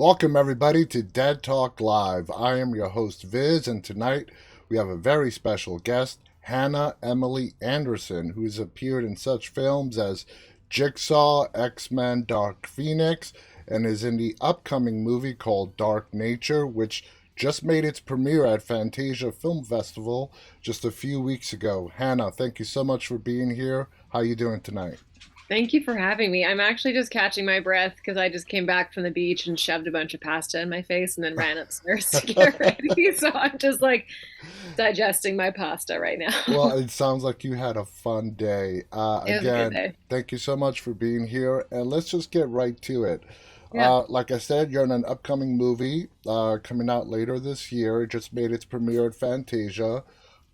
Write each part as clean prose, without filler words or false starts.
Welcome, everybody, to Dead Talk Live. I am your host, Viz, and tonight we have a very special guest, Hannah Emily Anderson, who has appeared in such films as Jigsaw, X-Men, Dark Phoenix, and is in the upcoming movie called Dark Nature, which just made its premiere at Fantasia Film Festival just a few weeks ago. Hannah, thank you so much for being here. How you doing tonight? Thank you for having me. I'm actually just catching my breath because I just came back from the beach and shoved a bunch of pasta in my face and then ran upstairs to get ready. So I'm just like digesting my pasta right now. Well, it sounds like you had a fun day. It was a good Again, day. thank you so much for being here, and let's just get right to it. Yeah. Like I said, you're in an upcoming movie coming out later this year. It just made its premiere at Fantasia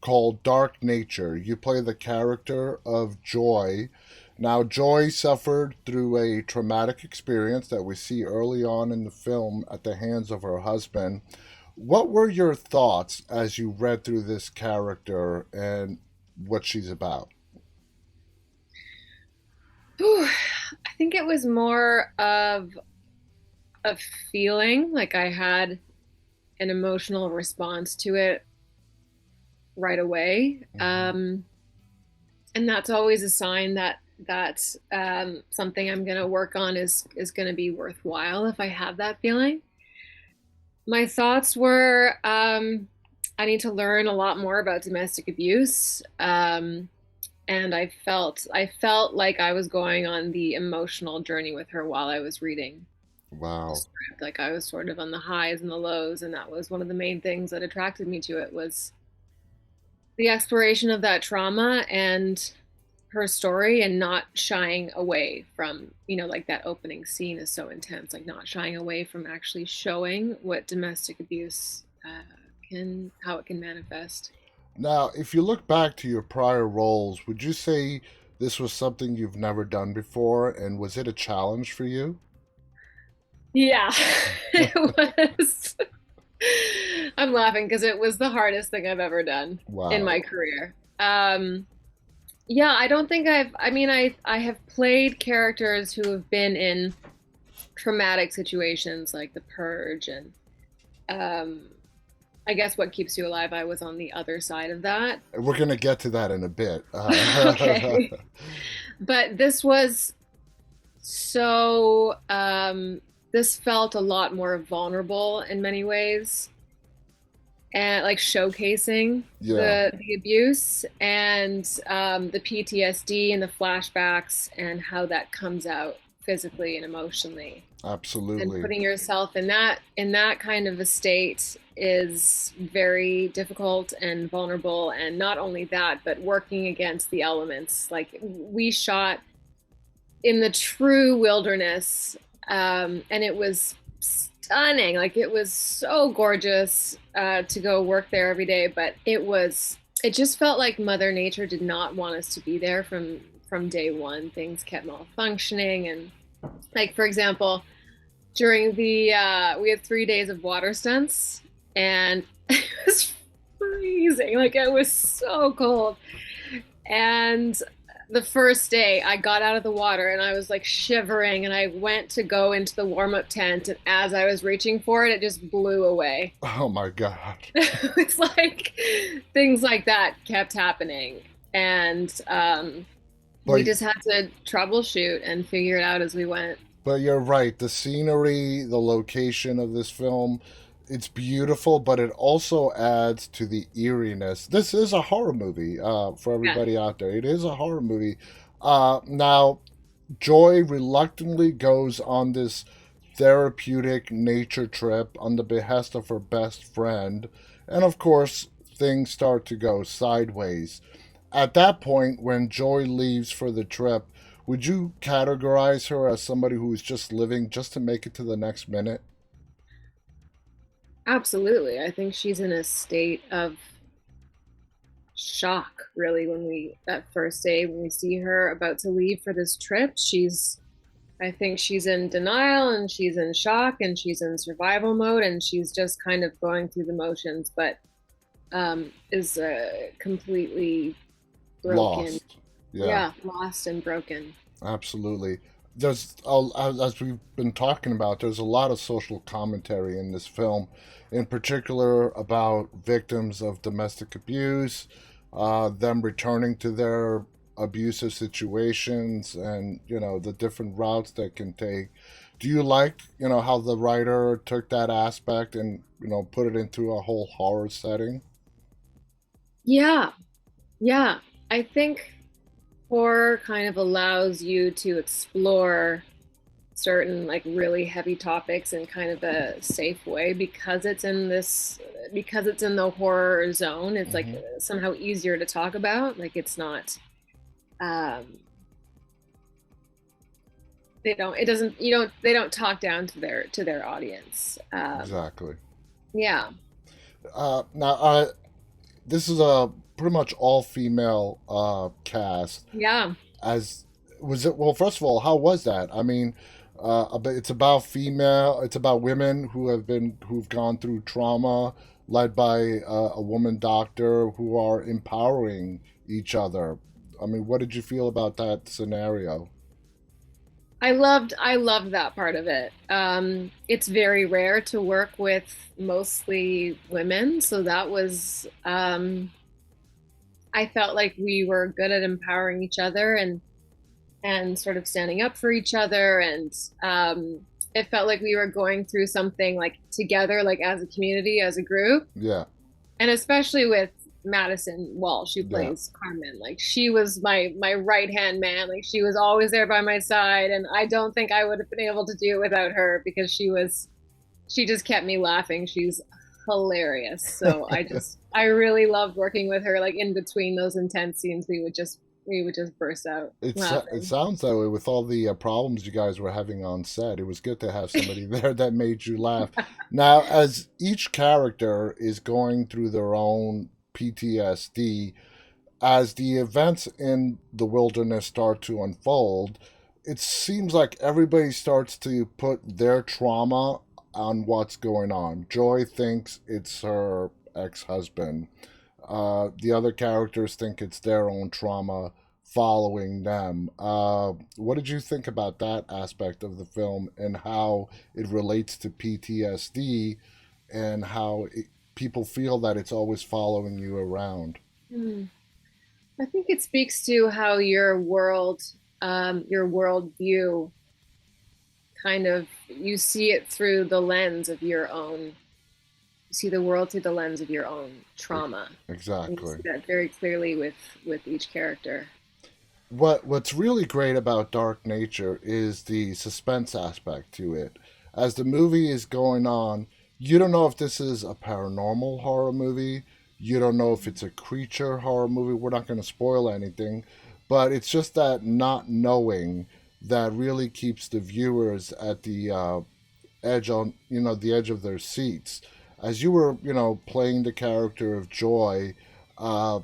called Dark Nature. You play the character of Joy. Now, Joy suffered through a traumatic experience that we see early on in the film at the hands of her husband. What were your thoughts as you read through this character and what she's about? Whew. I think it was more of a feeling like I had an emotional response to it right away. Mhm. And that's always a sign that something I'm going to work on is going to be worthwhile if I have that feeling. My thoughts were I need to learn a lot more about domestic abuse. And I felt like I was going on the emotional journey with her while I was reading the Wow. script. Like I was sort of on the highs and the lows, and that was one of the main things that attracted me to it was the exploration of that trauma and her story and not shying away from, like that opening scene is so intense, like not shying away from actually showing what domestic abuse how it can manifest. Now, if you look back to your prior roles, would you say this was something you've never done before, and was it a challenge for you? Yeah, it was. I'm laughing because it was the hardest thing I've ever done in Wow. my career. Yeah, I don't think I have played characters who have been in traumatic situations like The Purge and um, I guess What Keeps You Alive. I was on the other side of that. We're going to get to that in a bit. Okay. But this felt a lot more vulnerable in many ways and like showcasing Yeah, the abuse and the PTSD and the flashbacks and how that comes out physically and emotionally. And absolutely. putting yourself in that kind of a state is very difficult and vulnerable. And not only that, but working against the elements. Like we shot in the true wilderness, and it was stunning. Like it was so gorgeous to go work there every day, but it just felt like Mother Nature did not want us to be there from day one. Things kept malfunctioning, and like for example, during the we had 3 days of water stunts, and it was freezing. Like it was so cold, and the first day I got out of the water and I was like shivering and I went to go into the warm up tent and as I was reaching for it, it just blew away. Oh my God. It's like things like that kept happening. And we But just had to troubleshoot and figure it out as we went. But you're right. The scenery, the location of this film, it's beautiful, but it also adds to the eeriness. This is a horror movie for Yeah. everybody out there. It is a horror movie. Now, Joy reluctantly goes on this therapeutic nature trip on the behest of her best friend. And of course, things start to go sideways. At that point, when Joy leaves for the trip, would you categorize her as somebody who is just living just to make it to the next minute? Absolutely. I think she's in a state of shock, really, when we, that first day, when we see her about to leave for this trip. I think she's in denial and she's in shock and she's in survival mode and she's just kind of going through the motions, but is completely broken. Lost. Yeah, Yeah, lost and broken. absolutely. as we've been talking about, there's a lot of social commentary in this film, in particular about victims of domestic abuse, them returning to their abusive situations, and the different routes that can take. Do you like how the writer took that aspect and put it into a whole horror setting? Yeah, yeah. I think horror kind of allows you to explore certain like really heavy topics in kind of a safe way because it's in the horror zone. It's like Hmm. somehow easier to talk about. Like it's not um they don't it doesn't you don't they don't talk down to their audience. Exactly. Yeah. Now, this is a pretty much all female cast. Yeah. As was it? Well, first of all, how was that? I mean, it's about female. It's about women who've gone through trauma, led by a woman doctor who are empowering each other. I mean, what did you feel about that scenario? I loved that part of it. It's very rare to work with mostly women, so that was I felt like we were good at empowering each other and sort of standing up for each other, and it felt like we were going through something like together, like as a community, as a group. Yeah, And especially with Madison Walsh, who yeah. plays Carmen, like she was my right hand man. Like she was always there by my side, and I don't think I would have been able to do it without her because she just kept me laughing. She's hilarious. So I really loved working with her. Like in between those intense scenes, we would just burst out It laughing. sounds that way with all the problems you guys were having on set. It was good to have somebody there that made you laugh. Now, as each character is going through their own PTSD, as the events in the wilderness start to unfold, it seems like everybody starts to put their trauma on what's going on. Joy thinks it's her ex husband. The other characters think it's their own trauma following them. What did you think about that aspect of the film and how it relates to PTSD and how people feel that it's always following you around? Hmm. I think it speaks to how your world view kind of you see it through the lens of your own you see the world through the lens of your own trauma, and you Exactly. see that very clearly with each character. What's really great about Dark Nature is the suspense aspect to it. As the movie is going on, you don't know if this is a paranormal horror movie. You don't know if it's a creature horror movie. We're not going to spoil anything, but it's just that not knowing that really keeps the viewers at the edge on the edge of their seats. As you were playing the character of Joy, uh,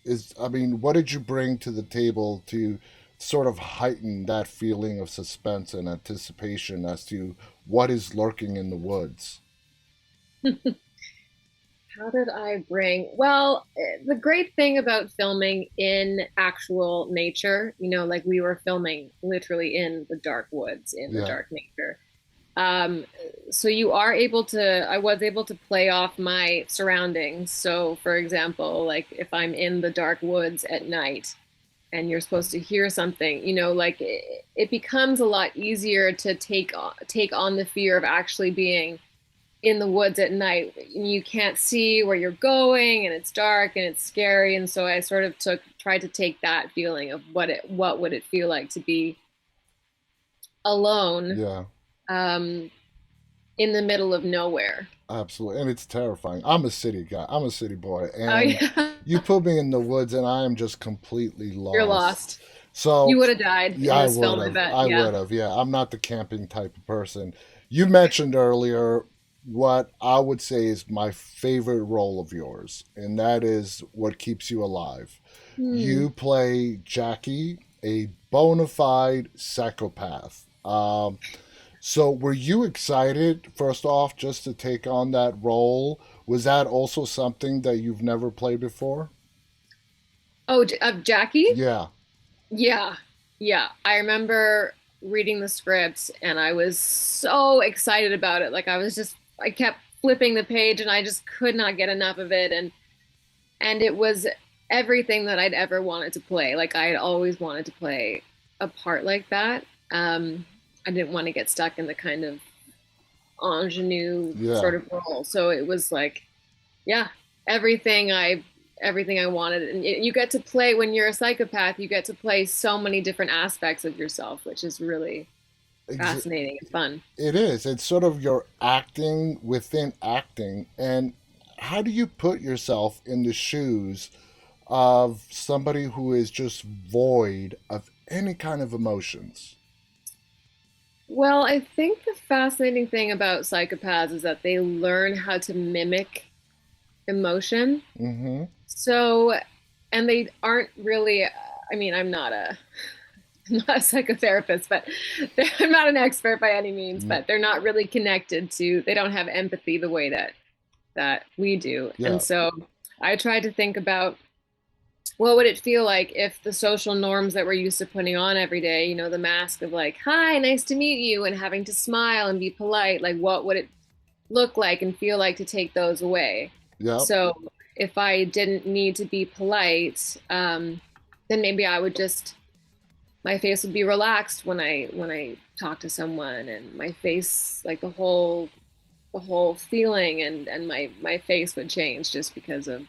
is I mean, what did you bring to the table to sort of heighten that feeling of suspense and anticipation as to what is lurking in the woods? How did I bring? Well, the great thing about filming in actual nature, like we were filming literally in the dark woods, in the Yeah, dark nature. Um, so I was able to play off my surroundings. So, for example, like if I'm in the dark woods at night and you're supposed to hear something, like it becomes a lot easier to take on the fear of actually being in the woods at night. You can't see where you're going and it's dark and it's scary. And so I sort of tried to take that feeling of what would it feel like to be alone, yeah, um, in the middle of nowhere. absolutely. And it's terrifying. I'm a city guy. I'm a city boy, Oh and yeah. you put me in the woods, and I am just completely You're lost. lost. So, You would have died yeah, in I this would film, I have. bet. I Yeah. would have. Yeah, I'm not the camping type of person. You mentioned earlier what I would say is my favorite role of yours, and that is what keeps you alive. Hmm. You play Jackie, a bona fide psychopath. So, were you excited, first off, just to take on that role? Was that also something that you've never played before? Oh, of Jackie? Yeah. Yeah. Yeah. I remember. reading the script and I was so excited about it. Like I kept flipping the page and I just could not get enough of it. And it was everything that I'd ever wanted to play. Like I had always wanted to play a part like that. I didn't want to get stuck in the kind of ingenue Yeah. sort of role. So it was like, yeah, everything I everything I wanted. And you get to play when you're a psychopath, you get to play so many different aspects of yourself, which is really Ex- fascinating and fun. It is. It's sort of your acting within acting. And how do you put yourself in the shoes of somebody who is just void of any kind of emotions? Well, I think the fascinating thing about psychopaths is that they learn how to mimic emotion. Mm-hmm. So, and they aren't really, I mean, I'm not a I'm not a psychotherapist, but I'm not an expert by any means, but they're not really connected to, they don't have empathy the way that we do. Yeah. And so I tried to think about what would it feel like if the social norms that we're used to putting on every day, you know, the mask of like, hi, nice to meet you, and having to smile and be polite, like what would it look like and feel like to take those away? Yeah. So if I didn't need to be polite, then maybe I would just my face would be relaxed when I talk to someone, and my face, like the whole feeling and my face would change just because of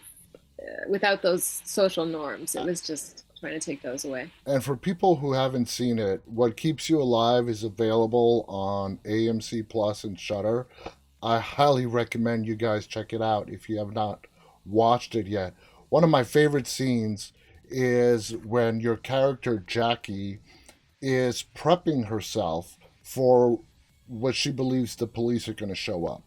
without those social norms. It was just trying to take those away. And for people who haven't seen it, What Keeps You Alive is available on AMC Plus and Shutter. I highly recommend you guys check it out if you have not watched it yet. One of my favorite scenes is when your character Jackie is prepping herself for what she believes the police are going to show up,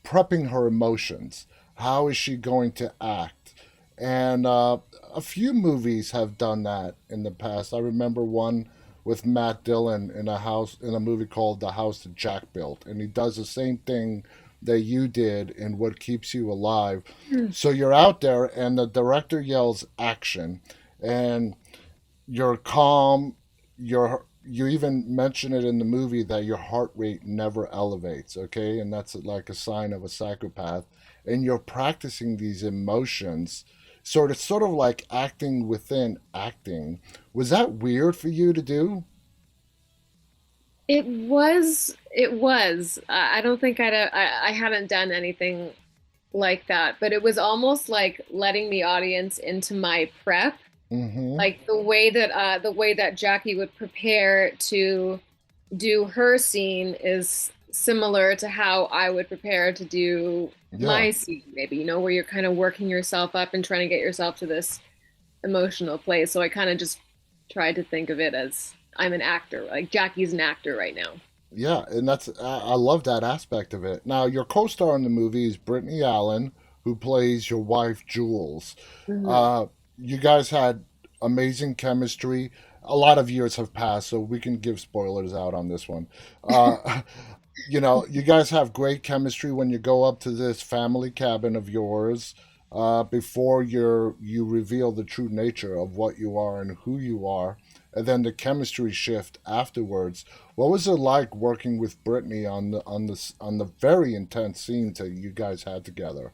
prepping her emotions. How is she going to act? And a few movies have done that in the past. I remember one with Matt Dillon in a movie called The House That Jack Built, and he does the same thing that you did in What Keeps You Alive. Mm. So you're out there, and the director yells action, and you're calm. You even mention it in the movie that your heart rate never elevates, okay? And that's like a sign of a psychopath. And you're practicing these emotions, sort of like acting within acting. Was that weird for you to do? It was. I don't think I hadn't done anything like that, but it was almost like letting the audience into my prep, Mm-hmm. like the way that Jackie would prepare to do her scene is similar to how I would prepare to do Yeah. my scene, maybe, you know, where you're kind of working yourself up and trying to get yourself to this emotional place. So I kind of just tried to think of it as I'm an actor, like Jackie's an actor right now. Yeah, and that's I love that aspect of it. Now, your co-star in the movie is Brittany Allen, who plays your wife Jules. Mhm. Uh, you guys had amazing chemistry. A lot of years have passed, so we can give spoilers out on this one. Uh, you guys have great chemistry when you go up to this family cabin of yours. Before you reveal the true nature of what you are and who you are, and then the chemistry shift afterwards. What was it like working with Brittany on the very intense scenes that you guys had together?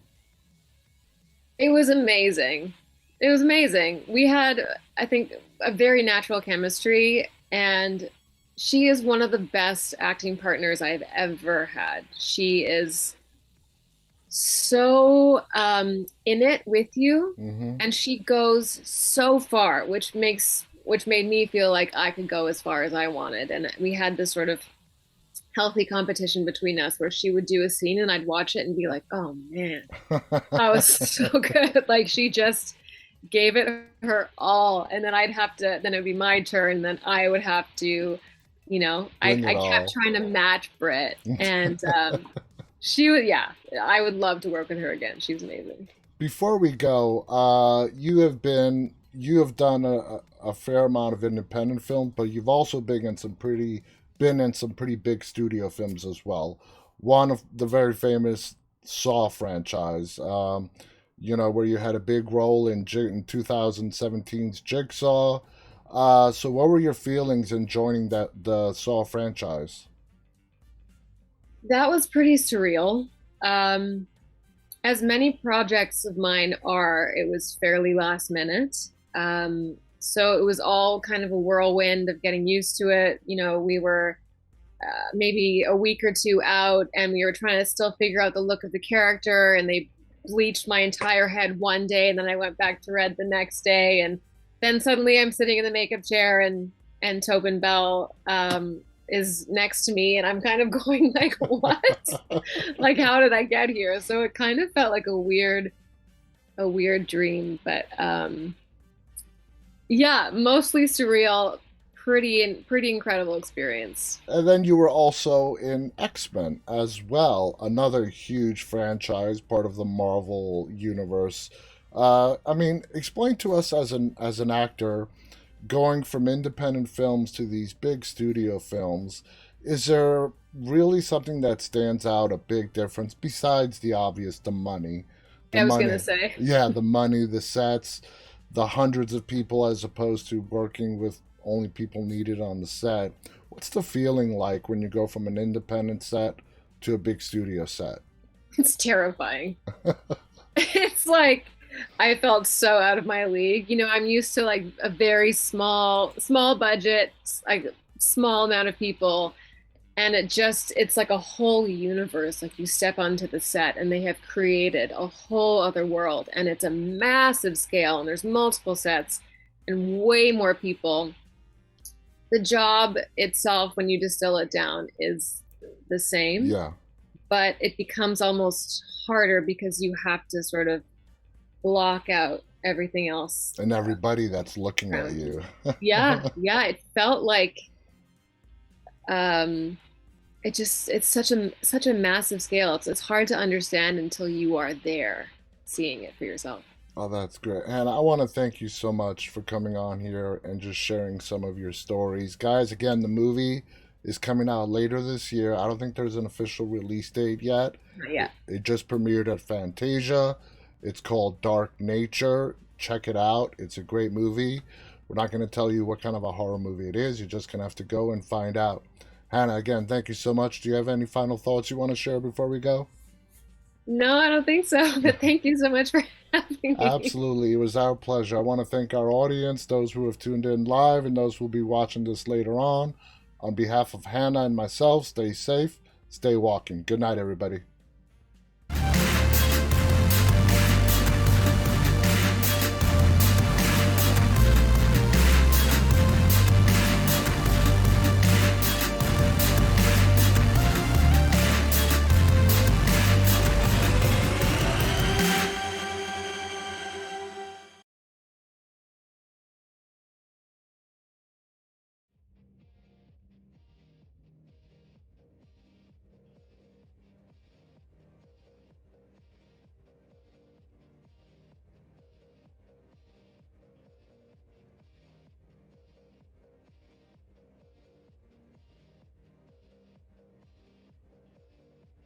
It was amazing. It was amazing. We had, I think, a very natural chemistry, and she is one of the best acting partners I've ever had. She is so in it with you, Mm-hmm. and she goes so far, which made me feel like I could go as far as I wanted. And we had this sort of healthy competition between us where she would do a scene and I'd watch it and be like, oh man, that was so good. Like she just gave it her all. And then then it'd be my turn. Then I would have to, you know, Bring it I kept all. trying to match Brit. And she would, yeah, I would love to work with her again. She's amazing. Before we go, you have done a fair amount of independent film, but you've also been in some pretty big studio films as well. One of the very famous Saw franchise, where you had a big role in 2017's Jigsaw. So what were your feelings in joining the Saw franchise? That was pretty surreal. Um, as many projects of mine are, it was fairly last minute. So it was all kind of a whirlwind of getting used to it. We were maybe a week or two out, and we were trying to still figure out the look of the character, and they bleached my entire head one day, and then I went back to red the next day, and then suddenly I'm sitting in the makeup chair, and Tobin Bell is next to me, and I'm kind of going like, what? Like, how did I get here? So it kind of felt like a weird dream, but yeah, mostly surreal. Pretty incredible experience. And then you were also in X-Men as well, another huge franchise, part of the Marvel universe. I mean, explain to us as an actor, going from independent films to these big studio films, is there really something that stands out, a big difference besides the obvious, the money? The I was gonna money. say. Yeah, the money, the sets, the hundreds of people as opposed to working with only people needed on the set. What's the feeling like when you go from an independent set to a big studio set? It's terrifying. It's like I felt so out of my league. I'm used to like a very small budget, like small amount of people, and it's like a whole universe. Like you step onto the set and they have created a whole other world, and it's a massive scale, and there's multiple sets and way more people. The job itself, when you distill it down, is the same, Yeah, but it becomes almost harder because you have to sort of block out everything else and everybody that's looking at around you. you. Yeah, it felt like um it's such a massive scale. It's hard to understand until you are there seeing it for yourself. Oh, that's great. And I want to thank you so much for coming on here and just sharing some of your stories. Guys, again, the movie is coming out later this year. I don't think there's an official release date yet. Yeah. It just premiered at Fantasia. It's called Dark Nature. Check it out. It's a great movie. We're not going to tell you what kind of a horror movie it is. You're just going to have to go and find out. Hannah, again, thank you so much. Do you have any final thoughts you want to share before we go? No, I don't think so, but thank you so much for having me. Absolutely. It was our pleasure. I want to thank our audience, those who have tuned in live, and those who will be watching this later on. On behalf of Hannah and myself, stay safe, stay walking. Good night, everybody.